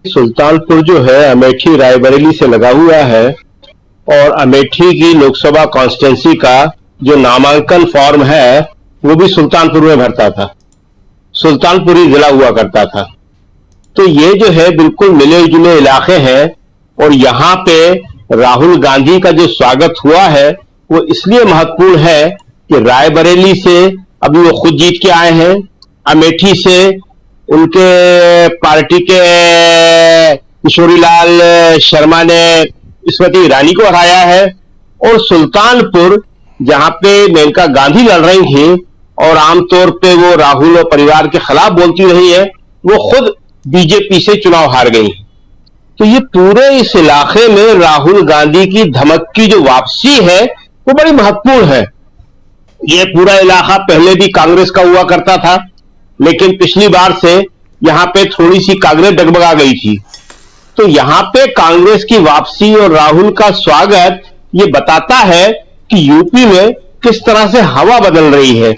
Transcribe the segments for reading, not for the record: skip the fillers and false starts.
सुल्तानपुर जो है अमेठी रायबरेली से लगा हुआ है और अमेठी की लोकसभा कॉन्स्टिट्यूंसी का जो नामांकन फॉर्म है वो भी सुल्तानपुर में भरता था। सुल्तानपुर ही जिला हुआ करता था। तो ये जो है बिल्कुल मिले जुले इलाके हैं और यहाँ पे राहुल गांधी का जो स्वागत हुआ है वो इसलिए महत्वपूर्ण है कि रायबरेली से अभी वो खुद जीत के आए हैं, अमेठी से उनके पार्टी के किशोरीलाल शर्मा ने स्मृति ईरानी को हराया है और सुल्तानपुर जहां पे मेनका गांधी लड़ रही थी और आमतौर पे वो राहुल और परिवार के खिलाफ बोलती रही है, वो खुद बीजेपी से चुनाव हार गई। तो ये पूरे इस इलाके में राहुल गांधी की धमक की जो वापसी है वो बड़ी महत्वपूर्ण है। ये पूरा इलाका पहले भी कांग्रेस का हुआ करता था, लेकिन पिछली बार से यहां पे थोड़ी सी कांग्रेस डगमगा गई थी। तो यहां पे कांग्रेस की वापसी और राहुल का स्वागत ये बताता है कि यूपी में किस तरह से हवा बदल रही है,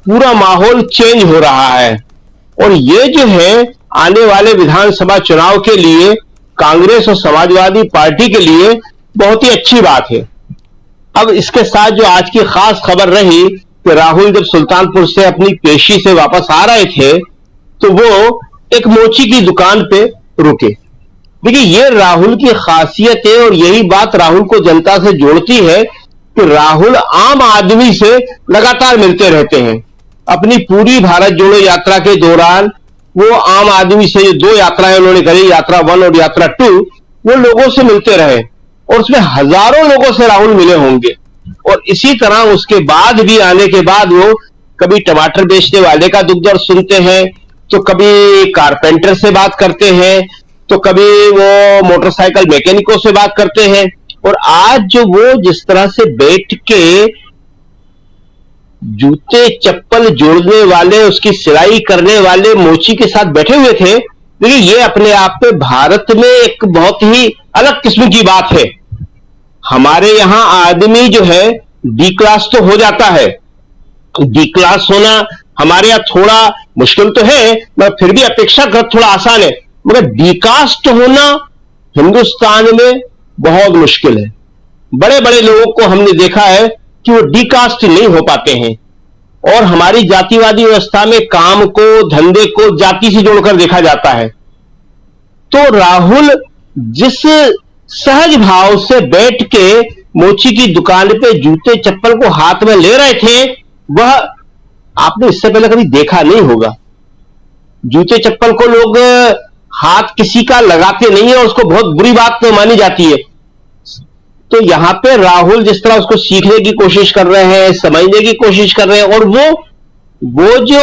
पूरा माहौल चेंज हो रहा है। और ये जो है आने वाले विधानसभा चुनाव के लिए कांग्रेस और समाजवादी पार्टी के लिए बहुत ही अच्छी बात है। अब इसके साथ जो आज की खास खबर रही कि राहुल जब सुल्तानपुर से अपनी पेशी से वापस आ रहे थे तो वो एक मोची की दुकान पे रुके। देखिए ये राहुल की खासियत है और यही बात राहुल को जनता से जोड़ती है कि राहुल आम आदमी से लगातार मिलते रहते हैं। अपनी पूरी भारत जोड़ो यात्रा के दौरान वो आम आदमी से, जो 2 यात्राएं उन्होंने करी, यात्रा 1 और यात्रा 2, वो लोगों से मिलते रहे और उसमें हजारों लोगों से राहुल मिले होंगे। और इसी तरह उसके बाद भी आने के बाद वो कभी टमाटर बेचने वाले का दुख दर्द सुनते हैं, तो कभी कारपेंटर से बात करते हैं, तो कभी वो मोटरसाइकिल मैकेनिकों से बात करते हैं। और आज जो वो जिस तरह से बैठ के जूते चप्पल जोड़ने वाले, उसकी सिलाई करने वाले मोची के साथ बैठे हुए थे, देखिए ये अपने आप में भारत में एक बहुत ही अलग किस्म की बात है। हमारे यहां आदमी जो है डी क्लास तो हो जाता है, डी क्लास होना हमारे यहां थोड़ा मुश्किल तो है मगर फिर भी अपेक्षाकृत थोड़ा आसान है, मगर डी कास्ट होना हिंदुस्तान में बहुत मुश्किल है। बड़े बड़े लोगों को हमने देखा है कि वो डी कास्ट नहीं हो पाते हैं। और हमारी जातिवादी व्यवस्था में काम को, धंधे को जाति से जोड़कर देखा जाता है। तो राहुल जिस सहज भाव से बैठ के मोची की दुकान पे जूते चप्पल को हाथ में ले रहे थे, वह आपने इससे पहले कभी देखा नहीं होगा। जूते चप्पल को लोग हाथ किसी का लगाते नहीं है और उसको बहुत बुरी बात मानी जाती है। तो यहां पे राहुल जिस तरह उसको सीखने की कोशिश कर रहे हैं, समझने की कोशिश कर रहे हैं, और वो जो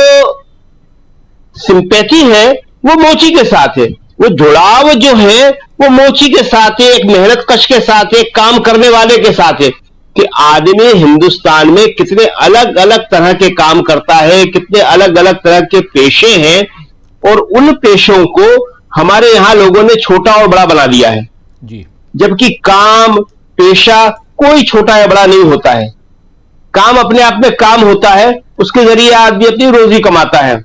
सिंपैथी है वो मोची के साथ है, वो जुड़ाव जो है वो मोची के साथ है, एक मेहनत कश के साथ है, एक काम करने वाले के साथ है कि आदमी हिंदुस्तान में कितने अलग अलग तरह के काम करता है, कितने अलग अलग तरह के पेशे हैं, और उन पेशों को हमारे यहां लोगों ने छोटा और बड़ा बना दिया है जी। जबकि काम, पेशा कोई छोटा या बड़ा नहीं होता है। काम अपने आप में काम होता है, उसके जरिए आदमी अपनी रोजी कमाता है।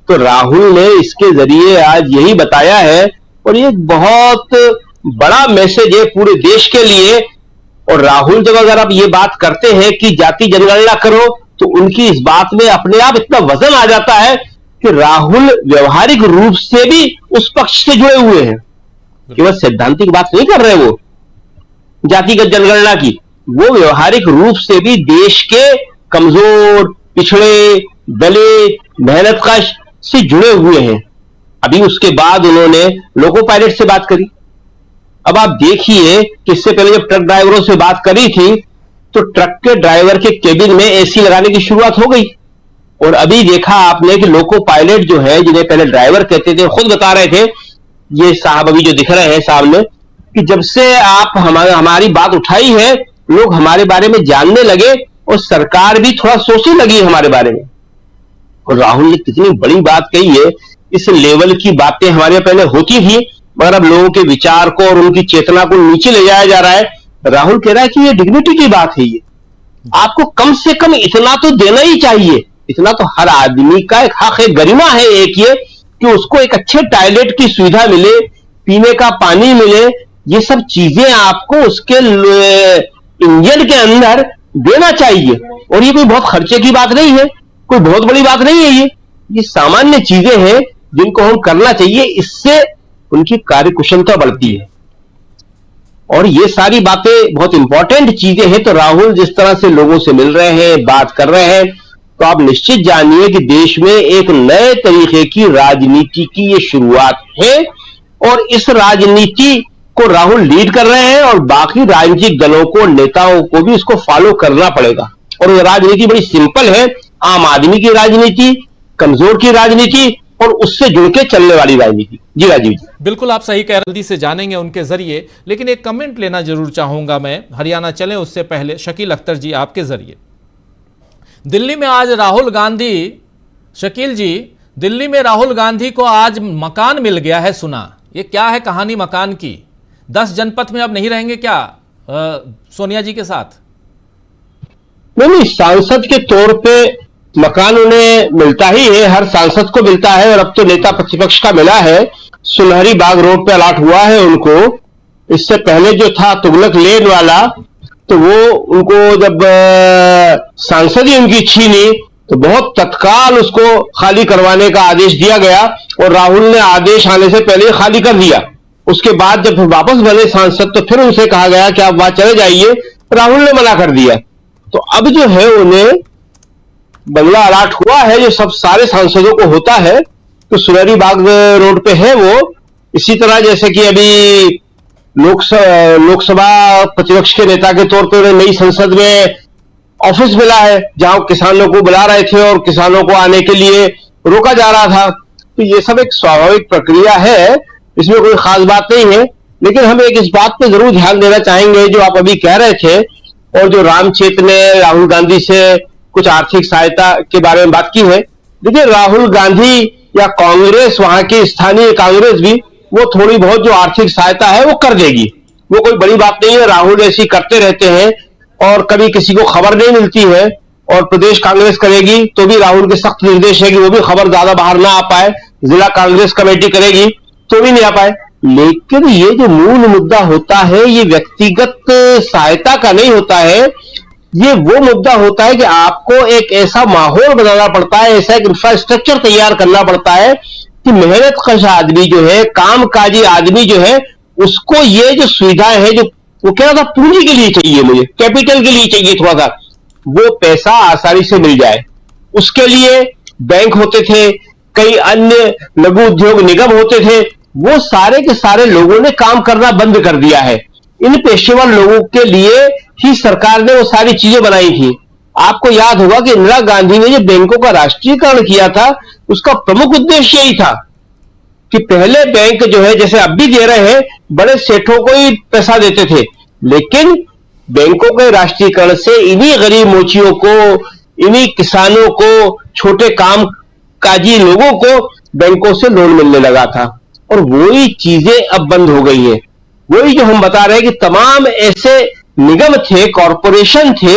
तो राहुल ने इसके जरिए आज यही बताया है और ये बहुत बड़ा मैसेज है पूरे देश के लिए। और राहुल जब अगर आप ये बात करते हैं कि जाति जनगणना करो, तो उनकी इस बात में अपने आप इतना वजन आ जाता है कि राहुल व्यवहारिक रूप से भी उस पक्ष से जुड़े हुए हैं। केवल सैद्धांतिक बात नहीं कर रहे वो जातिगत जनगणना की, वो व्यवहारिक रूप से भी देश के कमजोर, पिछड़े, दलित, मेहनतकश से जुड़े हुए हैं। अभी उसके बाद उन्होंने लोको पायलट से बात करी। अब आप देखिए कि इससे पहले जब ट्रक ड्राइवरों से बात करी थी तो ट्रक के ड्राइवर के केबिन में एसी लगाने की शुरुआत हो गई। और अभी देखा आपने कि लोको पायलट जो है, जिन्हें पहले ड्राइवर कहते थे, खुद बता रहे थे, ये साहब अभी जो दिख रहे हैं सामने, कि जब से आप हमारी बात उठाई है, लोग हमारे बारे में जानने लगे और सरकार भी थोड़ा सोचने लगी हमारे बारे में। और राहुल ने कितनी बड़ी बात कही है। इस लेवल की बातें हमारे पहले होती थी, मगर अब लोगों के विचार को और उनकी चेतना को नीचे ले जाया जा रहा है। राहुल कह रहा है कि ये डिग्निटी की बात है, ये आपको कम से कम इतना तो देना ही चाहिए। इतना तो हर आदमी का एक हक है, गरिमा है एक ये कि उसको एक अच्छे टॉयलेट की सुविधा मिले, पीने का पानी मिले, ये सब चीजें आपको उसके इंजन के अंदर देना चाहिए। और ये कोई बहुत खर्चे की बात नहीं है, कोई बहुत बड़ी बात नहीं है, ये सामान्य चीजें हैं जिनको हम करना चाहिए, इससे उनकी कार्यकुशलता बढ़ती है। और ये सारी बातें बहुत इंपॉर्टेंट चीजें हैं। तो राहुल जिस तरह से लोगों से मिल रहे हैं, बात कर रहे हैं, तो आप निश्चित जानिए कि देश में एक नए तरीके की राजनीति की ये शुरुआत है। और इस राजनीति को राहुल लीड कर रहे हैं और बाकी राजनीतिक दलों को, नेताओं को भी इसको फॉलो करना पड़ेगा। और ये राजनीति बड़ी सिंपल है, आम आदमी की राजनीति, कमजोर की राजनीति और उससे जुड़ के चलने वाली राजनीति। जी राजीव जी, बिल्कुल आप सही कह रहे हैं, जल्दी से जानेंगे उनके जरिए, लेकिन एक कमेंट लेना जरूर चाहूंगा मैं। हरियाणा चलें उससे पहले शकील अख्तर जी आपके जरिए। दिल्ली में आज राहुल गांधी, शकील जी, दिल्ली में राहुल गांधी को आज मकान मिल गया है, सुना, ये क्या है कहानी मकान की? 10 जनपथ में अब नहीं रहेंगे क्या सोनिया जी के साथ? नहीं, सांसद के तौर पे मकान उन्हें मिलता ही है, हर सांसद को मिलता है। और अब तो नेता प्रतिपक्ष का मिला है, सुनहरी बाग रोड पे अलॉट हुआ है उनको। इससे पहले जो था तुगलक लेन वाला, तो वो उनको जब सांसद ही उनकी छीनी तो बहुत तत्काल उसको खाली करवाने का आदेश दिया गया और राहुल ने आदेश आने से पहले खाली कर दिया। उसके बाद जब वापस बने सांसद तो फिर उनसे कहा गया कि आप वहां चले जाइए, राहुल ने मना कर दिया। तो अब जो है उन्हें बंगला अलॉट हुआ है, जो सब सारे सांसदों को होता है। तो सुनहरी बाग रोड पे है वो। इसी तरह जैसे कि अभी लोकसभा प्रतिपक्ष के नेता के तौर पे उन्हें नई संसद में ऑफिस मिला है, जहां किसानों को बुला रहे थे और किसानों को आने के लिए रोका जा रहा था। तो ये सब एक स्वाभाविक प्रक्रिया है, इसमें कोई खास बात नहीं है। लेकिन हम एक इस बात पे जरूर ध्यान देना चाहेंगे, जो आप अभी कह रहे थे और जो रामचेत ने राहुल गांधी से कुछ आर्थिक सहायता के बारे में बात की है। देखिए, राहुल गांधी या कांग्रेस, वहां की स्थानीय कांग्रेस भी, वो थोड़ी बहुत जो आर्थिक सहायता है वो कर देगी, वो कोई बड़ी बात नहीं है। राहुल ऐसी करते रहते हैं और कभी किसी को खबर नहीं मिलती है, और प्रदेश कांग्रेस करेगी तो भी राहुल के सख्त निर्देश है कि वो भी खबर ज्यादा बाहर ना आ पाए। जिला कांग्रेस कमेटी करेगी तो भी नहीं आ पाए। लेकिन ये जो मूल मुद्दा होता है, ये व्यक्तिगत सहायता का नहीं होता है, ये वो मुद्दा होता है कि आपको एक ऐसा माहौल बनाना पड़ता है, ऐसा एक इंफ्रास्ट्रक्चर तैयार करना पड़ता है कि मेहनत कश आदमी जो है, कामकाजी आदमी जो है, उसको ये जो सुविधाएं हैं, जो वो कह रहा था पूंजी के लिए चाहिए, मुझे कैपिटल के लिए चाहिए थोड़ा सा, वो पैसा आसानी से मिल जाए। उसके लिए बैंक होते थे, कई अन्य लघु उद्योग निगम होते थे, वो सारे के सारे लोगों ने काम करना बंद कर दिया है। इन पेशेवर लोगों के लिए ही सरकार ने वो सारी चीजें बनाई थी। आपको याद होगा कि इंदिरा गांधी ने जो बैंकों का राष्ट्रीयकरण किया था, उसका प्रमुख उद्देश्य यही था कि पहले बैंक जो है, जैसे अब भी दे रहे हैं, बड़े सेठों को ही पैसा देते थे, लेकिन बैंकों के राष्ट्रीयकरण से इन्हीं गरीब मोचियों को, इन्हीं किसानों को, छोटे काम काजी लोगों को बैंकों से लोन मिलने लगा था। और वही चीजें अब बंद हो गई है। वही जो हम बता रहे हैं कि तमाम ऐसे निगम थे, कॉरपोरेशन थे,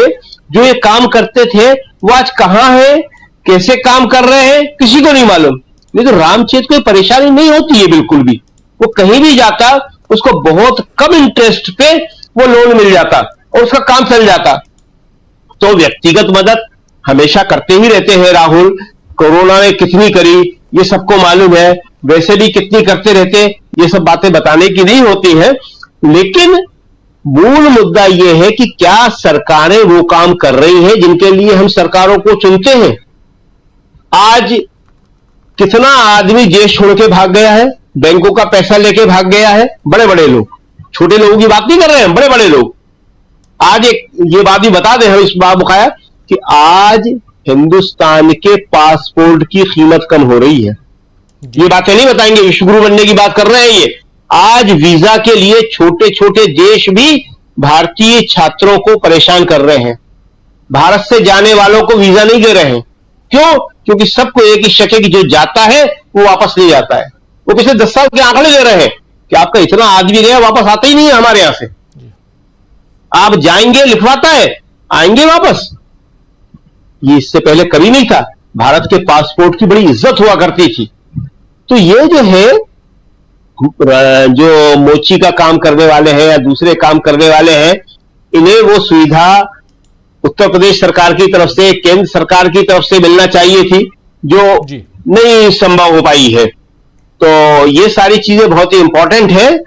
जो ये काम करते थे, वो आज कहां है, कैसे काम कर रहे हैं, किसी को नहीं मालूम। नहीं तो रामचेत कोई परेशानी नहीं होती है बिल्कुल भी। वो कहीं भी जाता, उसको बहुत कम इंटरेस्ट पे वो लोन मिल जाता और उसका काम चल जाता। तो व्यक्तिगत मदद हमेशा करते ही रहते हैं राहुल। कोरोना ने कितनी करी ये सबको मालूम है, वैसे भी कितनी करते रहते, ये सब बातें बताने की नहीं होती है। लेकिन मूल मुद्दा यह है कि क्या सरकारें वो काम कर रही हैं जिनके लिए हम सरकारों को चुनते हैं। आज कितना आदमी देश छोड़ के भाग गया है, बैंकों का पैसा लेके भाग गया है, बड़े बड़े लोग, छोटे लोगों की बात नहीं कर रहे हैं, बड़े बड़े लोग। आज एक ये बात भी बता दें हम इस बात बकाया कि आज हिंदुस्तान के पासपोर्ट की कीमत कम हो रही है। ये बातें नहीं बताएंगे, विश्वगुरु बनने की बात कर रहे हैं ये। आज वीजा के लिए छोटे छोटे देश भी भारतीय छात्रों को परेशान कर रहे हैं। भारत से जाने वालों को वीजा नहीं दे रहे हैं। क्यों? क्योंकि सबको एक ही शक है कि जो जाता है वो वापस नहीं जाता है। वो पिछले 10 साल के आंकड़े दे रहे हैं कि आपका इतना आदमी गया, वापस आता ही नहीं है हमारे यहां से। आप जाएंगे लिखवाता है, आएंगे वापस। ये इससे पहले कभी नहीं था। भारत के पासपोर्ट की बड़ी इज्जत हुआ करती थी। तो ये जो है जो मोची का काम करने वाले हैं या दूसरे काम करने वाले हैं, इन्हें वो सुविधा उत्तर प्रदेश सरकार की तरफ से, केंद्र सरकार की तरफ से मिलना चाहिए थी, जो जी नहीं संभव हो पाई है। तो ये सारी चीजें बहुत ही इंपॉर्टेंट है।